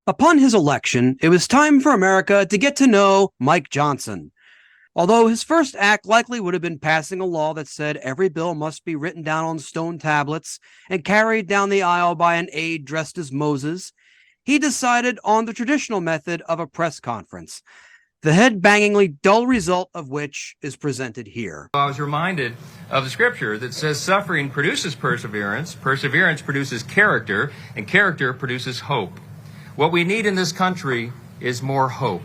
Upon his election, it was time for America to get to know Mike Johnson. Although his first act likely would have been passing a law that said every bill must be written down on stone tablets and carried down the aisle by an aide dressed as Moses, he decided on the traditional method of a press conference, the head-bangingly dull result of which is presented here. I was reminded of the scripture that says suffering produces perseverance, perseverance produces character, and character produces hope. What we need in this country is more hope.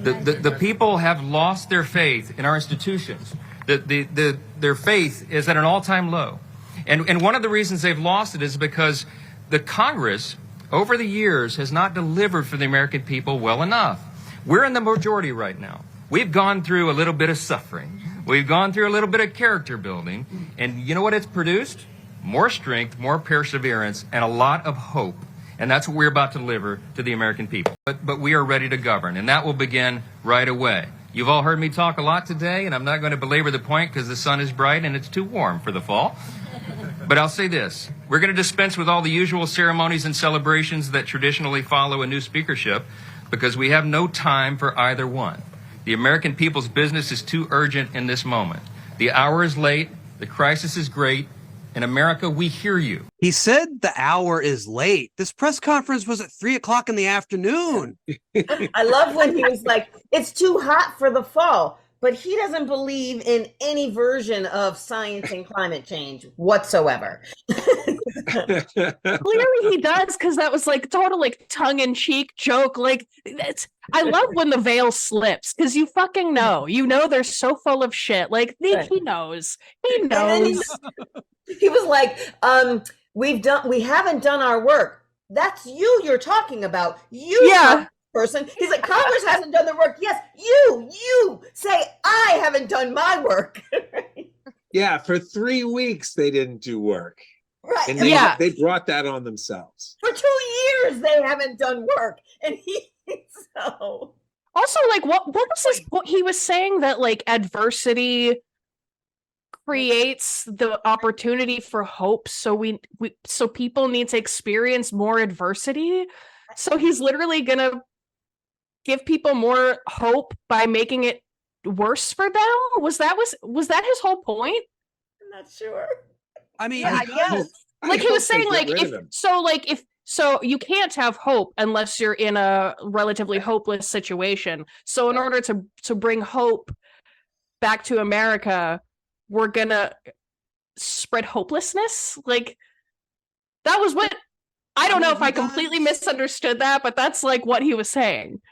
The people have lost their faith in our institutions. Their faith is at an all-time low. And one of the reasons they've lost it is because the Congress, over the years, has not delivered for the American people well enough. We're in the majority right now. We've gone through a little bit of suffering. We've gone through a little bit of character building. And you know what it's produced? More strength, more perseverance, and a lot of hope. And that's what we're about to deliver to the American people. But we are ready to govern, and that will begin right away. You've all heard me talk a lot today, and I'm not going to belabor the point because the sun is bright and it's too warm for the fall. But I'll say this. We're going to dispense with all the usual ceremonies and celebrations that traditionally follow a new speakership because we have no time for either one. The American people's business is too urgent in this moment. The hour is late, the crisis is great. In America, we hear you. He said the hour is late. This press conference was at 3:00 in the afternoon. I love when he was like, it's too hot for the fall. But he doesn't believe in any version of science and climate change whatsoever. Clearly he does, because that was like total like tongue-in-cheek joke. Like, I love when the veil slips, because you fucking know. You know they're so full of shit. Like, he knows. He knows. He was like, we haven't done our work. That's you're talking about. Yeah. Person. He's like, Congress hasn't done the work. Yes, you say I haven't done my work. Yeah, for 3 weeks they didn't do work. Right. And they brought that on themselves. For 2 years they haven't done work. And so also, like, what was this? What he was saying, that like adversity creates the opportunity for hope, so so people need to experience more adversity. So he's literally gonna give people more hope by making it worse for them? Was that his whole point? I'm not sure. I mean, yeah, I guess. Like he was saying, like so you can't have hope unless you're in a relatively hopeless situation. So in order to bring hope back to America, we're gonna spread hopelessness. Like, that was what. I don't know if I completely misunderstood that, but that's like what he was saying.